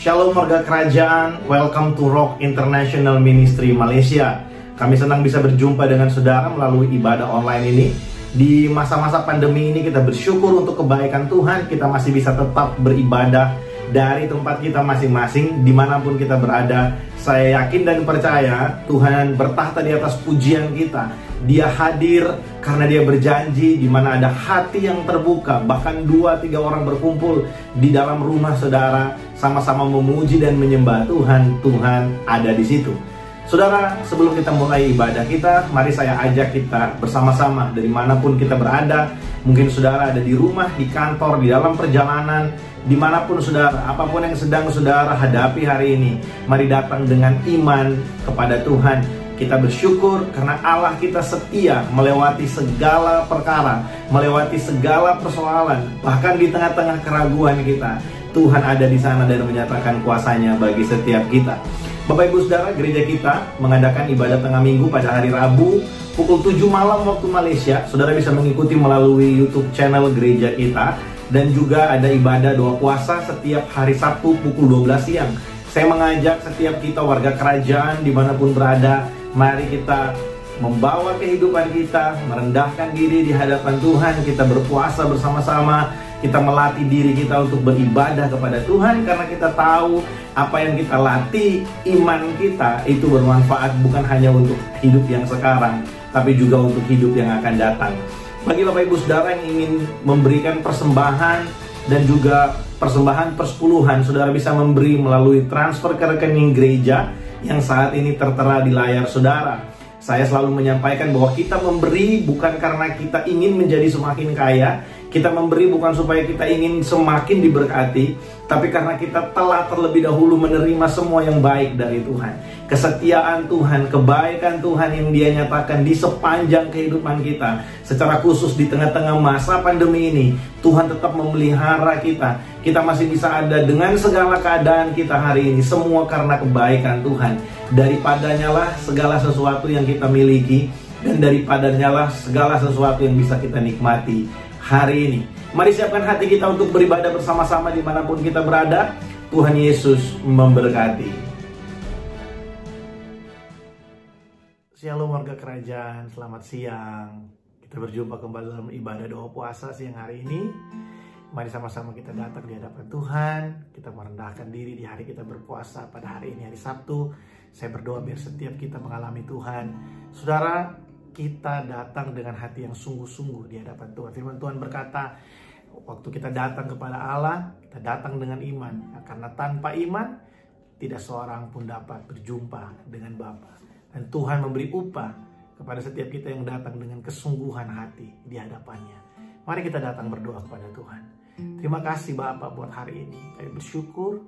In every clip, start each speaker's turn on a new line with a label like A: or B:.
A: Shalom warga kerajaan, welcome to Rock International Ministry Malaysia. Kami senang bisa berjumpa dengan saudara melalui ibadah online ini. Di masa-masa pandemi ini kita bersyukur untuk kebaikan Tuhan. Kita masih bisa tetap beribadah dari tempat kita masing-masing, dimanapun kita berada. Saya yakin dan percaya Tuhan bertahta di atas pujian kita. Dia hadir karena dia berjanji di mana ada hati yang terbuka, bahkan 2-3 orang berkumpul di dalam rumah saudara, sama-sama memuji dan menyembah Tuhan, Tuhan ada di situ. Saudara, sebelum kita mulai ibadah kita, mari saya ajak kita bersama-sama dari manapun kita berada. Mungkin saudara ada di rumah, di kantor, di dalam perjalanan, dimanapun saudara, apapun yang sedang saudara hadapi hari ini, mari datang dengan iman kepada Tuhan. Kita bersyukur karena Allah kita setia melewati segala perkara, melewati segala persoalan, bahkan di tengah-tengah keraguan kita, Tuhan ada di sana dan menyatakan kuasanya bagi setiap kita. Bapak Ibu Saudara, gereja kita mengadakan ibadah tengah minggu pada hari Rabu pukul 7 malam waktu Malaysia. Saudara bisa mengikuti melalui YouTube channel gereja kita, dan juga ada ibadah doa puasa setiap hari Sabtu pukul 12 siang. Saya mengajak setiap kita warga kerajaan dimanapun berada, mari kita membawa kehidupan kita, merendahkan diri di hadapan Tuhan. Kita berpuasa bersama-sama, kita melatih diri kita untuk beribadah kepada Tuhan, karena kita tahu apa yang kita latih, iman kita itu bermanfaat bukan hanya untuk hidup yang sekarang, tapi juga untuk hidup yang akan datang. Bagi Bapak Ibu Saudara yang ingin memberikan persembahan dan juga persembahan persepuluhan, saudara bisa memberi melalui transfer ke rekening gereja yang saat ini tertera di layar saudara. Saya selalu menyampaikan bahwa kita memberi bukan karena kita ingin menjadi semakin kaya, kita memberi bukan supaya kita ingin semakin diberkati, tapi karena kita telah terlebih dahulu menerima semua yang baik dari Tuhan. Kesetiaan Tuhan, kebaikan Tuhan yang Dia nyatakan di sepanjang kehidupan kita. Secara khusus di tengah-tengah masa pandemi ini, Tuhan tetap memelihara kita. Kita masih bisa ada dengan segala keadaan kita hari ini, semua karena kebaikan Tuhan. Daripadanya lah segala sesuatu yang kita miliki, dan daripadanya lah segala sesuatu yang bisa kita nikmati hari ini. Mari siapkan hati kita untuk beribadah bersama-sama dimanapun kita berada. Tuhan Yesus memberkati. Shalom warga kerajaan, selamat siang. Kita berjumpa kembali dalam ibadah doa puasa siang hari ini. Mari sama-sama kita datang di hadapan Tuhan. Kita merendahkan diri di hari kita berpuasa pada hari ini, hari Sabtu. Saya berdoa biar setiap kita mengalami Tuhan. Saudara, kita datang dengan hati yang sungguh-sungguh di hadapan Tuhan. Firman Tuhan berkata, waktu kita datang kepada Allah, kita datang dengan iman. Karena tanpa iman, tidak seorang pun dapat berjumpa dengan Bapa. Dan Tuhan memberi upah kepada setiap kita yang datang dengan kesungguhan hati di hadapannya. Mari kita datang berdoa kepada Tuhan. Terima kasih Bapa buat hari ini. Kami bersyukur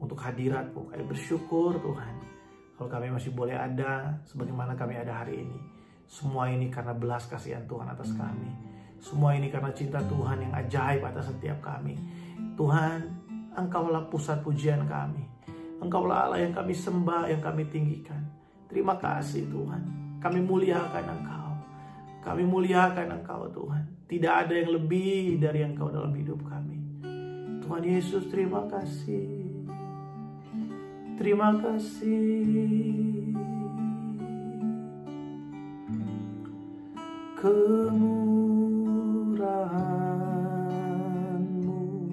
A: untuk hadirat-Mu. Kami bersyukur Tuhan, kalau kami masih boleh ada sebagaimana kami ada hari ini. Semua ini karena belas kasihan Tuhan atas kami. Semua ini karena cinta Tuhan yang ajaib atas setiap kami. Tuhan, Engkaulah pusat pujian kami. Engkaulah Allah yang kami sembah, yang kami tinggikan. Terima kasih Tuhan. Kami muliakan Engkau. Kami muliakan Engkau Tuhan. Tidak ada yang lebih dari Engkau dalam hidup kami. Tuhan Yesus, terima kasih. Terima kasih. Kemurahan-Mu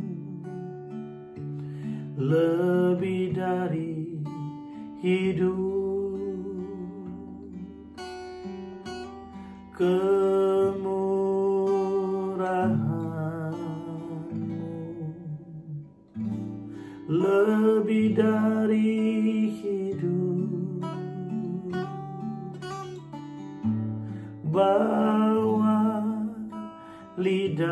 A: lebih dari hidup. Kemurahan-Mu lebih dari hidup. Bawa lidahku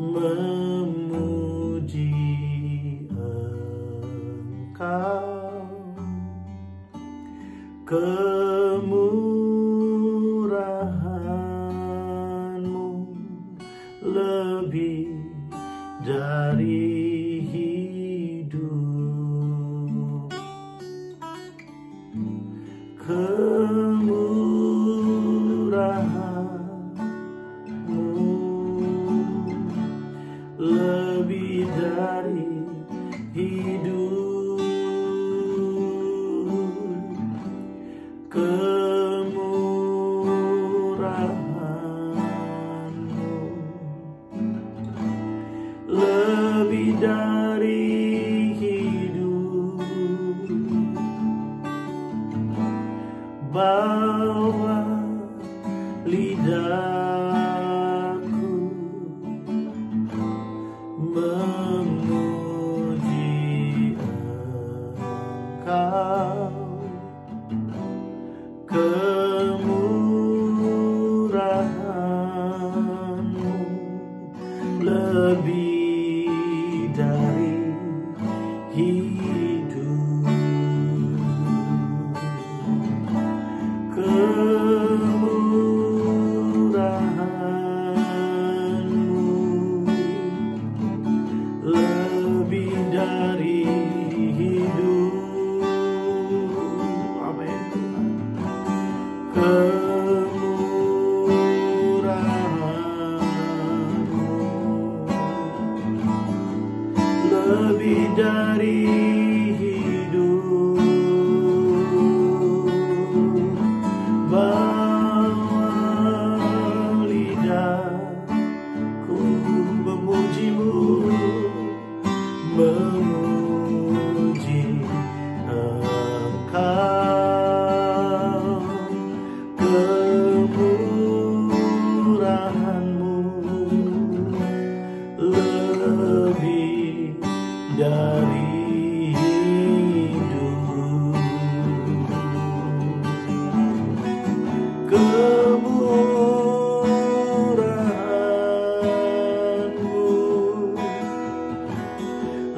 A: memuji Engkau. Kemurahan-Mu lebih dari hidup. Kemurahan-Mu dari hidup, kemurahan-Mu lebih dari hidup. Bawa lidahku memuji Engkau, kemurahan-Mu lebih dari hidup, kemurahan-Mu lebih dari hidup. Amin. Kemurahan-Mu lebih dari hidup. Bawa lidahku memuji-Mu, memuji Engkau, kemurahan-Mu lebih dari hidup, kemurahan-Mu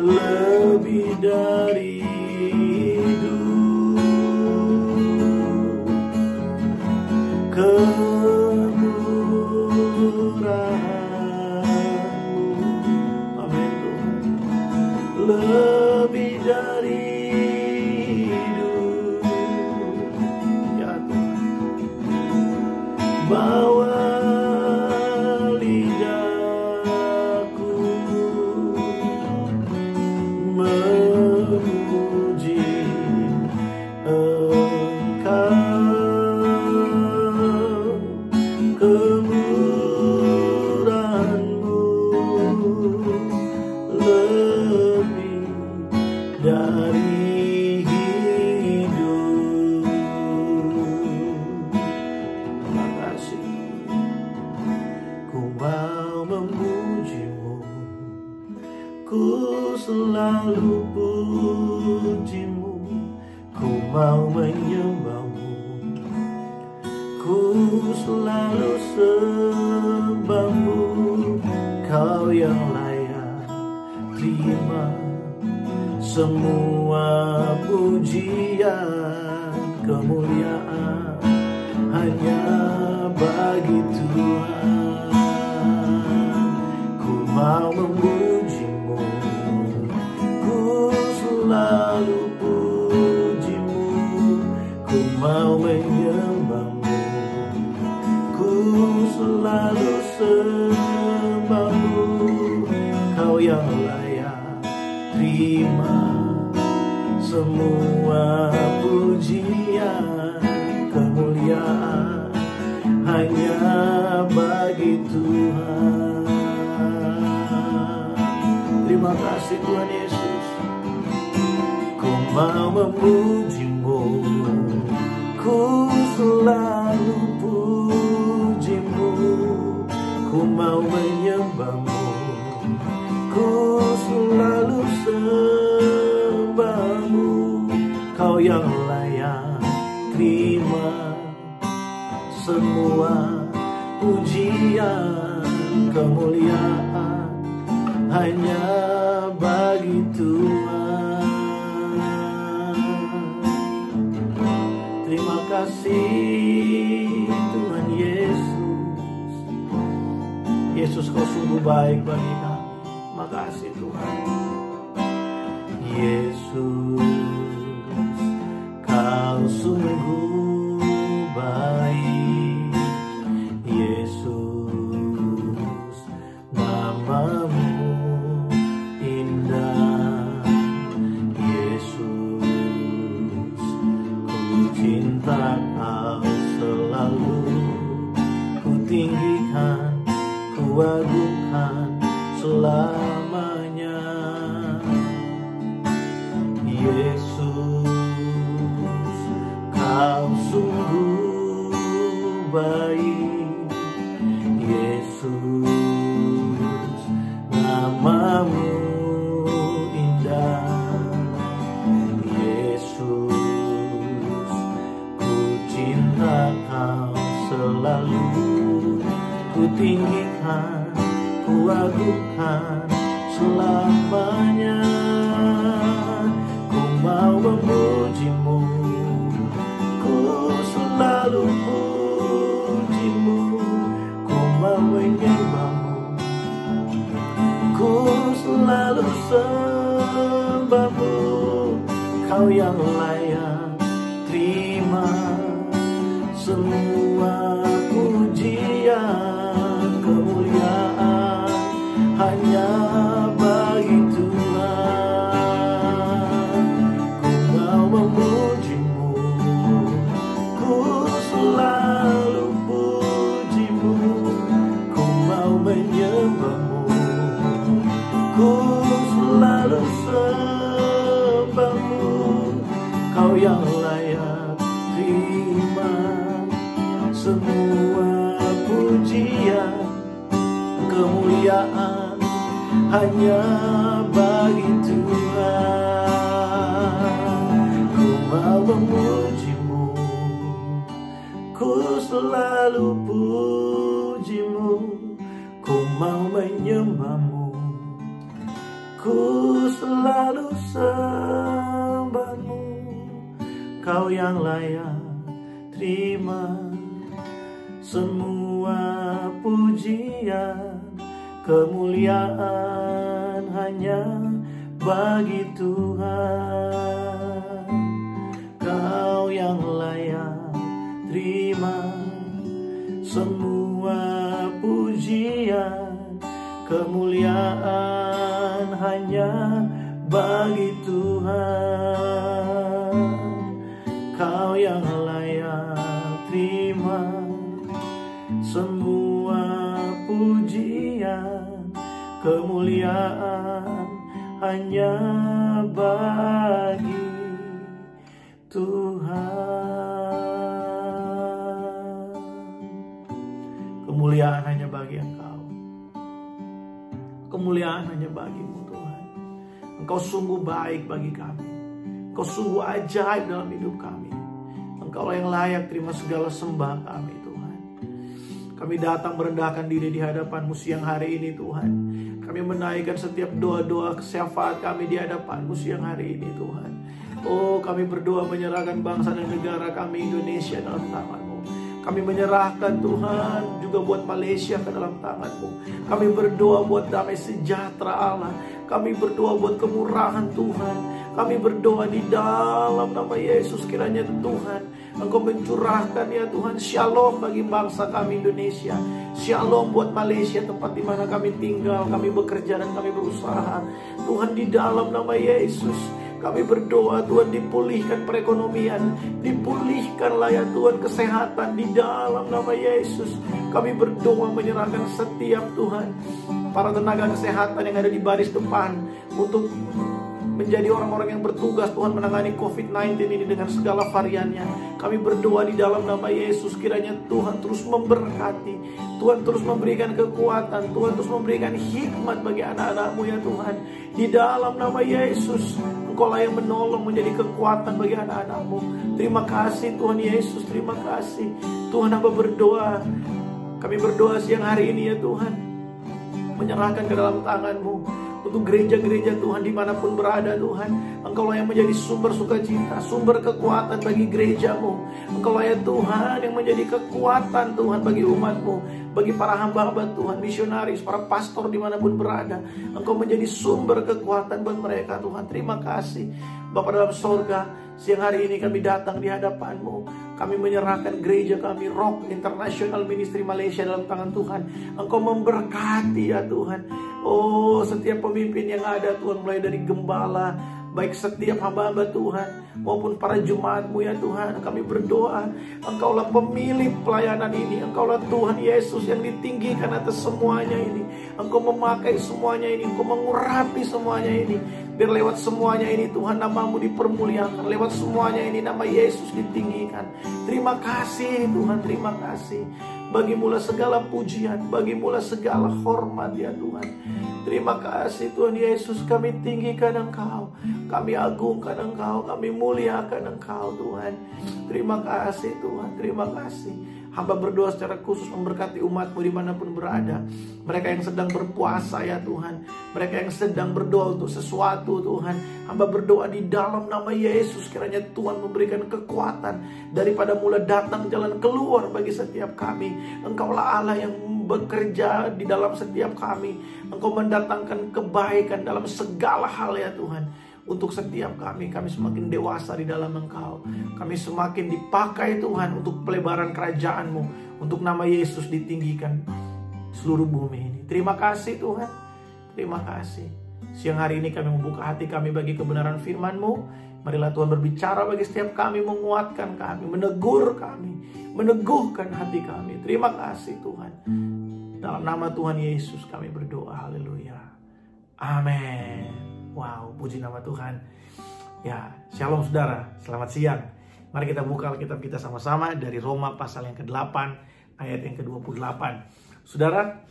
A: lebih dari hidup, kemurahan-Mu, amin Tuhan, lebih dari hidup. Ya Tuhan, bawa lidahku memuji Engkau, kemurahan-Mu lebih dari hidup. Terima kasih. Ku mau memuji-Mu, ku selalu puji-Mu, ku mau menyembah-Mu, ku selalu sembah-Mu. Kau yang layak terima semua pujian, kemuliaan hanya bagi Tuhan. Ku mau memuji-Mu, ku selalu puji-Mu, ku mau menyembah-Mu, ku selalu sembah-Mu. Kau yang layak terima semua pujian, kemuliaan hanya bagi Tuhan. Terima kasih Tuhan Yesus. Ku mau memuji-Mu, ku selalu puji-Mu, ku mau menyembah-Mu, ku selalu sembah-Mu. Kau yang layak terima semua pujian, kemuliaan hanya bagi Tuhan. Terima kasih Tuhan Yesus. Yesus, Kau sungguh baik bagi kami. Makasih Tuhan. Yesus, Kau sungguh baik. Yesus, nama-Mu Tuhan selamanya. Yesus, Kau sungguh baik. Yesus, namamu indah. Yesus, ku cinta Kau selalu. Ku tinggikan, ku agungkan selamanya. Ku mau memuji-Mu, ku selalu puji-Mu. Ku mau menyembah-Mu, ku selalu sembah-Mu. Kau yang layak terima semua pujian, kemuliaan hanya bagi Tuhan. Ku mau memuji-Mu, ku selalu puji-Mu. Ku mau menyembah-Mu, ku selalu sembah-Mu. Kau yang layak terima semua pujian, kemuliaan hanya bagi Tuhan. Ku mau memuji-Mu, ku selalu puji-Mu. Ku mau menyembah-Mu, ku selalu sembah-Mu. Kau yang layak terima semua pujian, kemuliaan hanya bagi Tuhan. Kau yang layak terima semua pujian, kemuliaan hanya bagi Tuhan. Kau yang layak terima semua pujian, kemuliaan hanya bagi Tuhan. Kemuliaan hanya bagi Engkau. Kemuliaan hanya bagi-Mu Tuhan. Engkau sungguh baik bagi kami. Engkau sungguh ajaib dalam hidup kami. Engkau yang layak terima segala sembah kami Tuhan. Kami datang merendahkan diri di hadapan-Mu siang hari ini Tuhan. Kami menaikkan setiap doa-doa syafaat kami di hadapan-Mu siang hari ini Tuhan. Oh, kami berdoa menyerahkan bangsa dan negara kami Indonesia dalam tangan-Mu. Kami menyerahkan Tuhan juga buat Malaysia ke dalam tangan-Mu. Kami berdoa buat damai sejahtera Allah. Kami berdoa buat kemurahan Tuhan. Kami berdoa di dalam nama Yesus, kiranya Tuhan Engkau mencurahkan ya Tuhan shalom bagi bangsa kami Indonesia. Shalom buat Malaysia, tempat di mana kami tinggal, kami bekerja dan kami berusaha. Tuhan, di dalam nama Yesus kami berdoa Tuhan, dipulihkan perekonomian, dipulihkanlah ya Tuhan kesehatan di dalam nama Yesus. Kami berdoa menyerahkan setiap Tuhan para tenaga kesehatan yang ada di baris depan untuk menjadi orang-orang yang bertugas Tuhan menangani COVID-19 ini dengan segala variannya. Kami berdoa di dalam nama Yesus, kiranya Tuhan terus memberkati, Tuhan terus memberikan kekuatan, Tuhan terus memberikan hikmat bagi anak-anak-Mu ya Tuhan. Di dalam nama Yesus, Engkaulah yang menolong, menjadi kekuatan bagi anak-anak-Mu. Terima kasih Tuhan Yesus, terima kasih Tuhan. Hamba berdoa, kami berdoa siang hari ini ya Tuhan, menyerahkan ke dalam tangan-Mu untuk gereja-gereja Tuhan dimanapun berada Tuhan. Engkaulah yang menjadi sumber sukacita, sumber kekuatan bagi gereja-Mu. Engkaulah ya Tuhan yang menjadi kekuatan Tuhan bagi umat-Mu, bagi para hamba-hamba Tuhan, misionaris, para pastor dimanapun berada. Engkau menjadi sumber kekuatan buat mereka Tuhan. Terima kasih Bapa dalam sorga. Siang hari ini kami datang di hadapan-Mu. Kami menyerahkan gereja kami, Rock International Ministry Malaysia, dalam tangan Tuhan. Engkau memberkati ya Tuhan. Oh, setiap pemimpin yang ada Tuhan, mulai dari gembala, baik setiap hamba-hamba Tuhan maupun para jemaat-Mu ya Tuhan. Kami berdoa, Engkaulah pemilik pelayanan ini, Engkaulah Tuhan Yesus yang ditinggikan atas semuanya ini. Engkau memakai semuanya ini, Engkau mengurapi semuanya ini. Biar lewat semuanya ini Tuhan, nama-Mu dipermuliakan. Lewat semuanya ini nama Yesus ditinggikan. Terima kasih Tuhan, terima kasih. Bagimulah segala pujian, bagimulah segala hormat ya Tuhan. Terima kasih Tuhan Yesus, kami tinggikan Engkau, kami agungkan Engkau, kami muliakan Engkau Tuhan. Terima kasih Tuhan, terima kasih. Hamba berdoa secara khusus memberkati umat-Mu dimanapun berada. Mereka yang sedang berpuasa ya Tuhan, mereka yang sedang berdoa untuk sesuatu Tuhan. Hamba berdoa di dalam nama Yesus, kiranya Tuhan memberikan kekuatan daripada mula datang jalan keluar bagi setiap kami. Engkaulah Allah yang bekerja di dalam setiap kami. Engkau mendatangkan kebaikan dalam segala hal ya Tuhan. Untuk setiap kami semakin dewasa di dalam Engkau. Kami semakin dipakai Tuhan untuk pelebaran kerajaan-Mu, untuk nama Yesus ditinggikan seluruh bumi ini. Terima kasih Tuhan, terima kasih. Siang hari ini kami membuka hati kami bagi kebenaran firman-Mu. Marilah Tuhan berbicara bagi setiap kami, menguatkan kami, menegur kami, meneguhkan hati kami. Terima kasih Tuhan. Dalam nama Tuhan Yesus kami berdoa, haleluya, amin. Wow, puji nama Tuhan. Ya, shalom saudara, selamat siang. Mari kita buka Alkitab kita sama-sama dari Roma pasal yang ke-8 ayat yang ke-28. Saudara,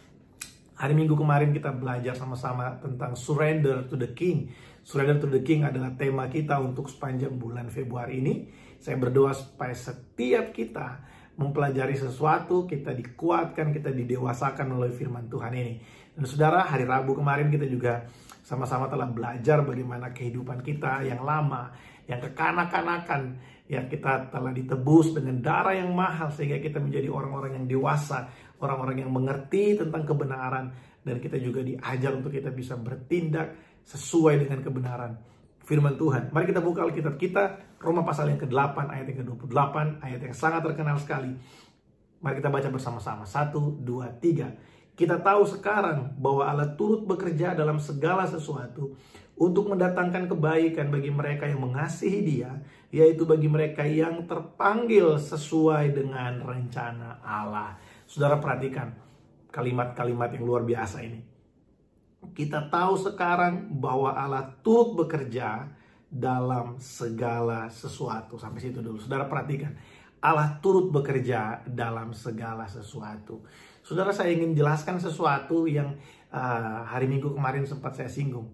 A: hari Minggu kemarin kita belajar sama-sama tentang surrender to the King. Surrender to the King adalah tema kita untuk sepanjang bulan Februari ini. Saya berdoa supaya setiap kita mempelajari sesuatu, kita dikuatkan, kita didewasakan melalui firman Tuhan ini. Dan saudara, hari Rabu kemarin kita juga sama-sama telah belajar bagaimana kehidupan kita yang lama, yang kekanak-kanakan, yang kita telah ditebus dengan darah yang mahal sehingga kita menjadi orang-orang yang dewasa, orang-orang yang mengerti tentang kebenaran, dan kita juga diajar untuk kita bisa bertindak sesuai dengan kebenaran firman Tuhan. Mari kita buka Alkitab kita, Roma pasal yang ke-8 ayat yang ke-28, ayat yang sangat terkenal sekali. Mari kita baca bersama-sama. 1, 2, 3. Kita tahu sekarang bahwa Allah turut bekerja dalam segala sesuatu untuk mendatangkan kebaikan bagi mereka yang mengasihi Dia, yaitu bagi mereka yang terpanggil sesuai dengan rencana Allah. Saudara perhatikan kalimat-kalimat yang luar biasa ini. Kita tahu sekarang bahwa Allah turut bekerja dalam segala sesuatu. Sampai situ dulu. Saudara perhatikan. Allah turut bekerja dalam segala sesuatu. Saudara, saya ingin jelaskan sesuatu yang hari Minggu kemarin sempat saya singgung.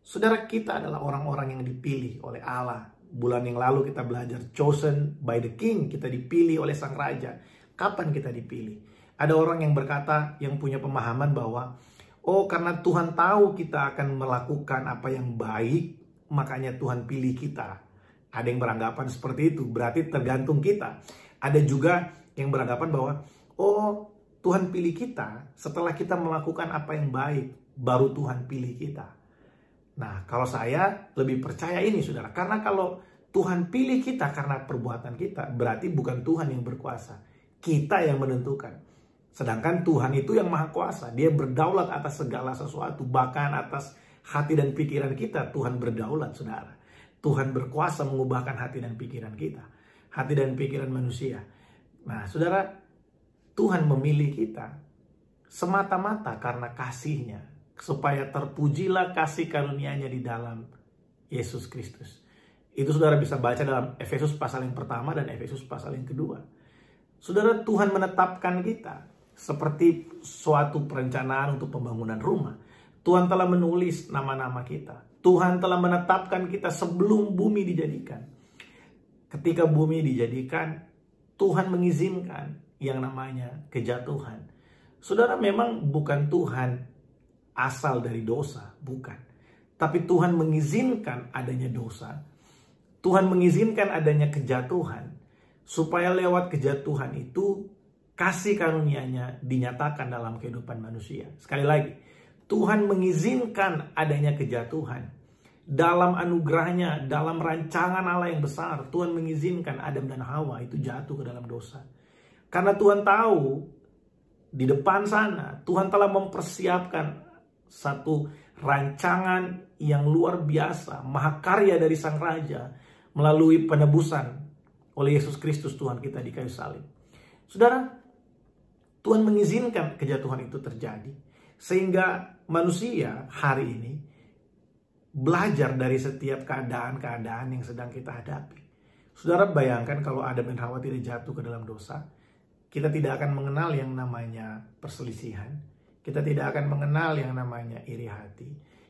A: Saudara, kita adalah orang-orang yang dipilih oleh Allah. Bulan yang lalu kita belajar chosen by the King. Kita dipilih oleh Sang Raja. Kapan kita dipilih? Ada orang yang berkata, yang punya pemahaman bahwa oh, karena Tuhan tahu kita akan melakukan apa yang baik, makanya Tuhan pilih kita. Ada yang beranggapan seperti itu, berarti tergantung kita. Ada juga yang beranggapan bahwa oh, Tuhan pilih kita setelah kita melakukan apa yang baik, baru Tuhan pilih kita. Nah, kalau saya lebih percaya ini saudara, karena kalau Tuhan pilih kita karena perbuatan kita, berarti bukan Tuhan yang berkuasa, kita yang menentukan. Sedangkan Tuhan itu yang maha kuasa, Dia berdaulat atas segala sesuatu, bahkan atas hati dan pikiran kita, Tuhan berdaulat saudara. Tuhan berkuasa mengubahkan hati dan pikiran kita, hati dan pikiran manusia. Nah saudara, Tuhan memilih kita semata-mata karena kasih-Nya, supaya terpujilah kasih karunia-Nya di dalam Yesus Kristus. Itu saudara bisa baca dalam Efesus pasal yang pertama dan Efesus pasal yang kedua. Saudara, Tuhan menetapkan kita seperti suatu perencanaan untuk pembangunan rumah. Tuhan telah menulis nama-nama kita. Tuhan telah menetapkan kita sebelum bumi dijadikan. Ketika bumi dijadikan, Tuhan mengizinkan yang namanya kejatuhan. Saudara, memang bukan Tuhan asal dari dosa, bukan. Tapi Tuhan mengizinkan adanya dosa. Tuhan mengizinkan adanya kejatuhan, supaya lewat kejatuhan itu kasih karunia-Nya dinyatakan dalam kehidupan manusia. Sekali lagi, Tuhan mengizinkan adanya kejatuhan. Dalam anugerahnya, dalam rancangan Allah yang besar, Tuhan mengizinkan Adam dan Hawa itu jatuh ke dalam dosa. Karena Tuhan tahu di depan sana, Tuhan telah mempersiapkan satu rancangan yang luar biasa, mahakarya dari Sang Raja melalui penebusan oleh Yesus Kristus Tuhan kita di kayu salib. Saudara, Tuhan mengizinkan kejatuhan itu terjadi sehingga manusia hari ini belajar dari setiap keadaan-keadaan yang sedang kita hadapi. Saudara, bayangkan kalau Adam dan Hawa tidak jatuh ke dalam dosa, kita tidak akan mengenal yang namanya perselisihan. Kita tidak akan mengenal yang namanya iri hati.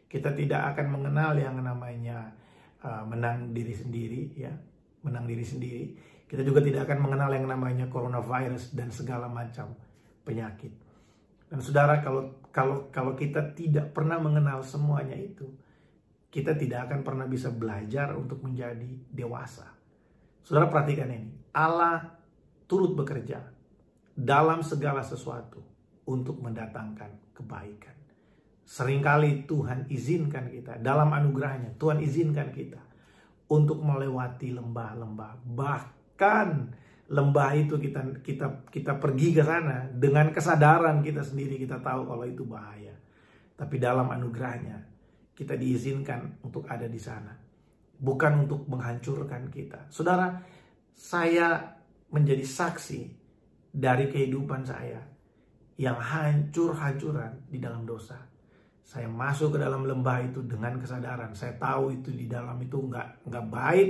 A: Kita tidak akan mengenal yang namanya menang diri sendiri, ya, menang diri sendiri. Kita juga tidak akan mengenal yang namanya coronavirus dan segala macam penyakit. Dan saudara, kalau kita tidak pernah mengenal semuanya itu, kita tidak akan pernah bisa belajar untuk menjadi dewasa. Saudara, perhatikan ini. Allah turut bekerja dalam segala sesuatu untuk mendatangkan kebaikan. Seringkali Tuhan izinkan kita, dalam anugerahnya, Tuhan izinkan kita untuk melewati lembah-lembah. Bahkan lembah itu kita pergi ke sana dengan kesadaran kita sendiri, kita tahu kalau itu bahaya. Tapi dalam anugerahnya, kita diizinkan untuk ada di sana. Bukan untuk menghancurkan kita. Saudara, saya menjadi saksi dari kehidupan saya yang hancur-hancuran di dalam dosa. Saya masuk ke dalam lembah itu dengan kesadaran. Saya tahu itu di dalam itu nggak baik,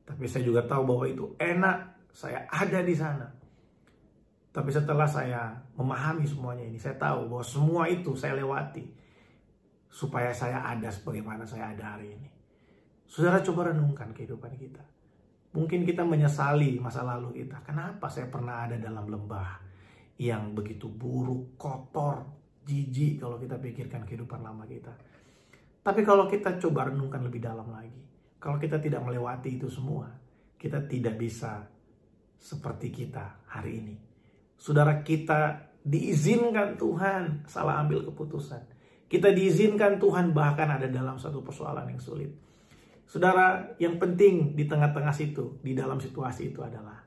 A: tapi saya juga tahu bahwa itu enak. Saya ada di sana. Tapi setelah saya memahami semuanya ini, saya tahu bahwa semua itu saya lewati supaya saya ada sebagaimana saya ada hari ini. Saudara, coba renungkan kehidupan kita. Mungkin kita menyesali masa lalu kita. Kenapa saya pernah ada dalam lembah yang begitu buruk, kotor, jijik kalau kita pikirkan kehidupan lama kita. Tapi kalau kita coba renungkan lebih dalam lagi, kalau kita tidak melewati itu semua, kita tidak bisa seperti kita hari ini. Saudara, kita diizinkan Tuhan salah ambil keputusan. Kita diizinkan Tuhan bahkan ada dalam satu persoalan yang sulit. Saudara, yang penting di tengah-tengah situ, di dalam situasi itu adalah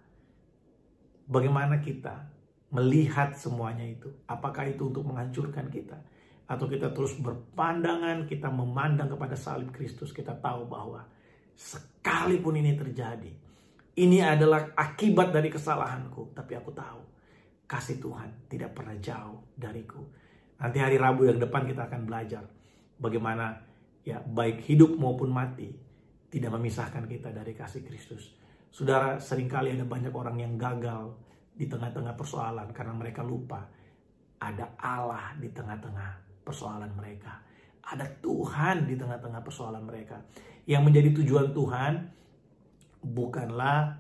A: bagaimana kita melihat semuanya itu. Apakah itu untuk menghancurkan kita? Atau kita terus berpandangan, kita memandang kepada salib Kristus. Kita tahu bahwa sekalipun ini terjadi, ini adalah akibat dari kesalahanku. Tapi aku tahu kasih Tuhan tidak pernah jauh dariku. Nanti hari Rabu yang depan kita akan belajar bagaimana ya baik hidup maupun mati tidak memisahkan kita dari kasih Kristus. Saudara, seringkali ada banyak orang yang gagal di tengah-tengah persoalan karena mereka lupa ada Allah di tengah-tengah persoalan mereka. Ada Tuhan di tengah-tengah persoalan mereka. Yang menjadi tujuan Tuhan bukanlah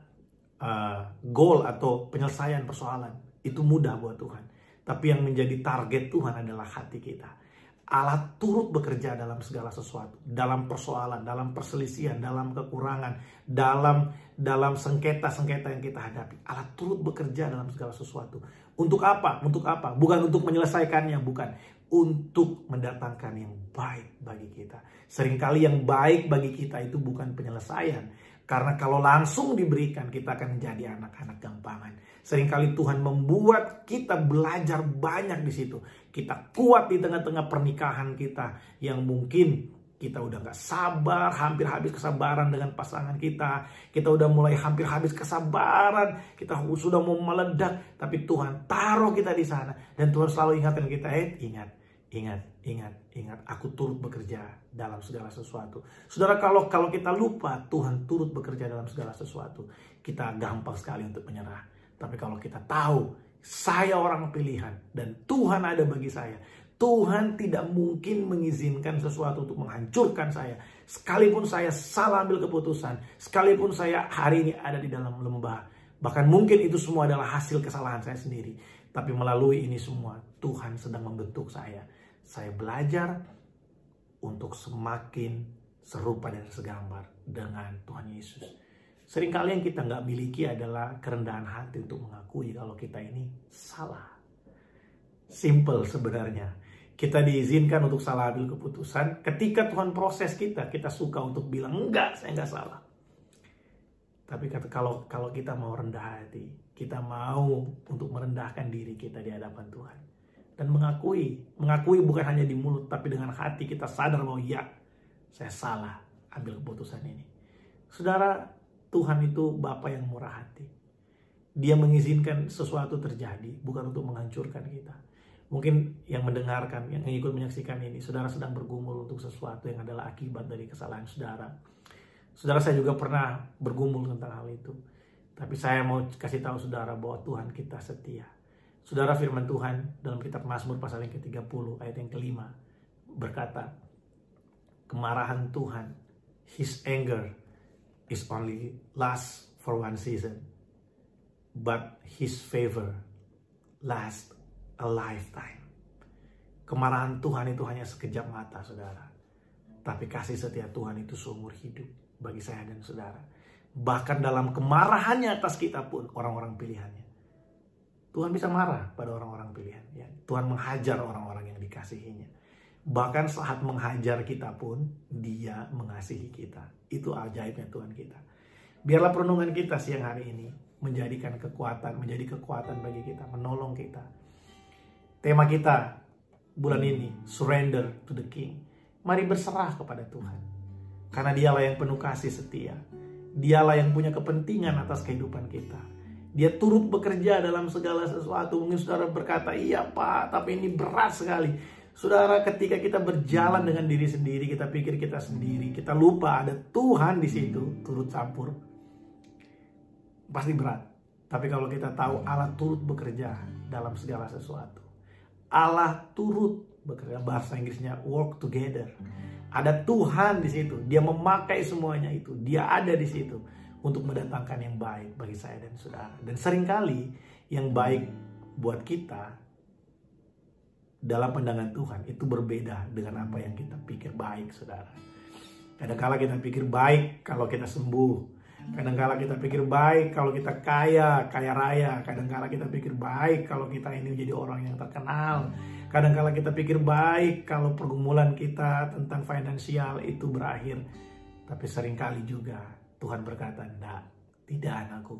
A: goal atau penyelesaian persoalan. Itu mudah buat Tuhan. Tapi yang menjadi target Tuhan adalah hati kita. Allah turut bekerja dalam segala sesuatu, dalam persoalan, dalam perselisihan, dalam kekurangan, dalam sengketa-sengketa yang kita hadapi. Allah turut bekerja dalam segala sesuatu. Untuk apa? Untuk apa? Bukan untuk menyelesaikannya, bukan. Untuk mendatangkan yang baik bagi kita. Seringkali yang baik bagi kita itu bukan penyelesaian. Karena kalau langsung diberikan, kita akan menjadi anak-anak gampangan. Seringkali Tuhan membuat kita belajar banyak di situ. Kita kuat di tengah-tengah pernikahan kita yang mungkin kita udah gak sabar, hampir habis kesabaran dengan pasangan kita. Kita udah mulai hampir habis kesabaran, kita sudah mau meledak. Tapi Tuhan taruh kita di sana. Dan Tuhan selalu ingatkan kita, ingat, aku turut bekerja dalam segala sesuatu. Saudara, kalau kita lupa Tuhan turut bekerja dalam segala sesuatu, kita gampang sekali untuk menyerah. Tapi kalau kita tahu saya orang pilihan dan Tuhan ada bagi saya, Tuhan tidak mungkin mengizinkan sesuatu untuk menghancurkan saya. Sekalipun saya salah ambil keputusan, sekalipun saya hari ini ada di dalam lembah, bahkan mungkin itu semua adalah hasil kesalahan saya sendiri. Tapi melalui ini semua Tuhan sedang membentuk saya. Saya belajar untuk semakin serupa dan segambar dengan Tuhan Yesus. Seringkali yang kita nggak miliki adalah kerendahan hati untuk mengakui kalau kita ini salah. Simple sebenarnya. Kita diizinkan untuk salah ambil keputusan. Ketika Tuhan proses kita suka untuk bilang, enggak, saya nggak salah. Tapi kalau kita mau rendah hati, kita mau untuk merendahkan diri kita di hadapan Tuhan.
B: dan mengakui bukan hanya di mulut, tapi dengan hati kita sadar bahwa ya, saya salah ambil keputusan ini. Saudara, Tuhan itu Bapa yang murah hati. Dia mengizinkan sesuatu terjadi bukan untuk menghancurkan kita. Mungkin yang mendengarkan, yang ikut menyaksikan ini, saudara sedang bergumul untuk sesuatu yang adalah akibat dari kesalahan saudara. Saudara, saya juga pernah bergumul tentang hal itu. Tapi saya mau kasih tahu saudara bahwa Tuhan kita setia. Saudara, firman Tuhan dalam kitab Mazmur pasal yang ke-30 ayat yang ke-5 berkata, kemarahan Tuhan, His anger is only last for one season, but His favor lasts a lifetime. Kemarahan Tuhan itu hanya sekejap mata, saudara. Tapi kasih setia Tuhan itu seumur hidup bagi saya dan saudara. Bahkan dalam kemarahannya atas kita pun, orang-orang pilihannya, Tuhan bisa marah pada orang-orang pilihan. Ya. Tuhan menghajar orang-orang yang dikasihinya. Bahkan saat menghajar kita pun, Dia mengasihi kita. Itu ajaibnya Tuhan kita. Biarlah perenungan kita siang hari ini menjadi kekuatan bagi kita, menolong kita. Tema kita bulan ini, surrender to the King. Mari berserah kepada Tuhan. Karena Dialah yang penuh kasih setia. Dialah yang punya kepentingan atas kehidupan kita. Dia turut bekerja dalam segala sesuatu. Mungkin saudara berkata, iya Pak, tapi ini berat sekali. Saudara, ketika kita berjalan dengan diri sendiri, kita pikir kita sendiri, kita lupa ada Tuhan di situ turut campur. Pasti berat. Tapi kalau kita tahu Allah turut bekerja dalam segala sesuatu. Allah turut bekerja, bahasa Inggrisnya work together. Ada Tuhan di situ. Dia memakai semuanya itu. Dia ada di situ untuk mendatangkan yang baik bagi saya dan saudara. Dan seringkali yang baik buat kita dalam pandangan Tuhan itu berbeda dengan apa yang kita pikir baik, saudara. Kadang-kala kita pikir baik kalau kita sembuh. Kadang-kala kita pikir baik kalau kita kaya raya. Kadang-kala kita pikir baik kalau kita ini menjadi orang yang terkenal. Kadang-kala kita pikir baik kalau pergumulan kita tentang finansial itu berakhir. Tapi seringkali juga Tuhan berkata, tidak anakku.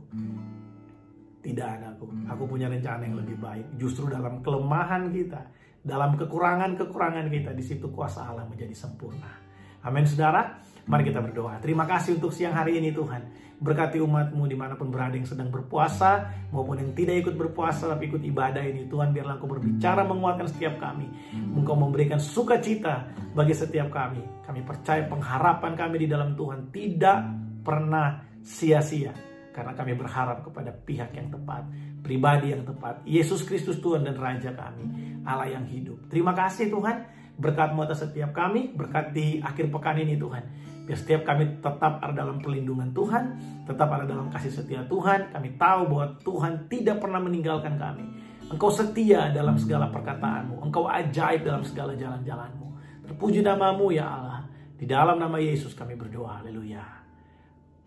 B: Tidak anakku. Aku punya rencana yang lebih baik. Justru dalam kelemahan kita, dalam kekurangan-kekurangan kita, di situ kuasa Allah menjadi sempurna. Amin, saudara. Mari kita berdoa. Terima kasih untuk siang hari ini Tuhan. Berkati umat-Mu dimanapun berada yang sedang berpuasa maupun yang tidak ikut berpuasa tapi ikut ibadah ini. Tuhan, biarlah Engkau berbicara menguatkan setiap kami. Engkau memberikan sukacita bagi setiap kami. Kami percaya pengharapan kami di dalam Tuhan tidak pernah sia-sia. Karena kami berharap kepada pihak yang tepat, pribadi yang tepat, Yesus Kristus Tuhan dan Raja kami, Allah yang hidup. Terima kasih Tuhan. Berkat-Mu atas setiap kami, berkat di akhir pekan ini Tuhan. Biar setiap kami tetap ada dalam perlindungan Tuhan, tetap ada dalam kasih setia Tuhan. Kami tahu bahwa Tuhan tidak pernah meninggalkan kami. Engkau setia dalam segala perkataan-Mu. Engkau ajaib dalam segala jalan-jalan-Mu. Terpuji nama-Mu ya Allah. Di dalam nama Yesus kami berdoa. Haleluya.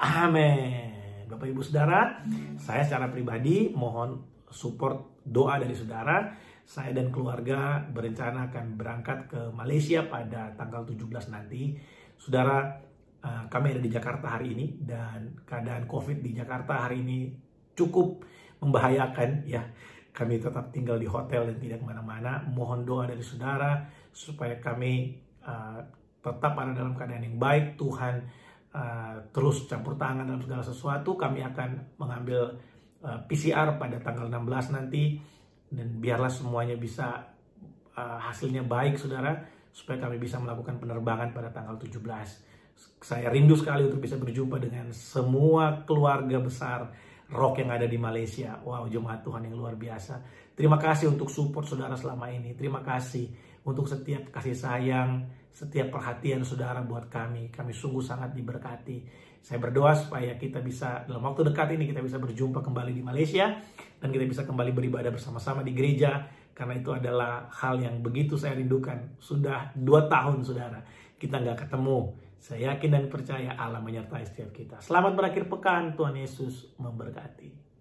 B: Amin. Bapak Ibu Saudara, saya secara pribadi mohon support doa dari saudara. Saya dan keluarga berencana akan berangkat ke Malaysia pada tanggal 17 nanti. Saudara, kami ada di Jakarta hari ini dan keadaan COVID di Jakarta hari ini cukup membahayakan ya. Kami tetap tinggal di hotel dan tidak kemana-mana. Mohon doa dari saudara supaya kami tetap ada dalam keadaan yang baik. Tuhan terus campur tangan dalam segala sesuatu. Kami akan mengambil PCR pada tanggal 16 nanti. Dan biarlah semuanya bisa hasilnya baik saudara. Supaya kami bisa melakukan penerbangan pada tanggal 17. Saya rindu sekali untuk bisa berjumpa dengan semua keluarga besar Rock yang ada di Malaysia. Wow, jemaat Tuhan yang luar biasa. Terima kasih untuk support saudara selama ini. Terima kasih untuk setiap kasih sayang, setiap perhatian saudara buat kami. Kami sungguh sangat diberkati. Saya berdoa supaya kita bisa dalam waktu dekat ini kita bisa berjumpa kembali di Malaysia. Dan kita bisa kembali beribadah bersama-sama di gereja. Karena itu adalah hal yang begitu saya rindukan. Sudah 2 tahun saudara kita nggak ketemu. Saya yakin dan percaya Allah menyertai setiap kita. Selamat berakhir pekan. Tuhan Yesus memberkati.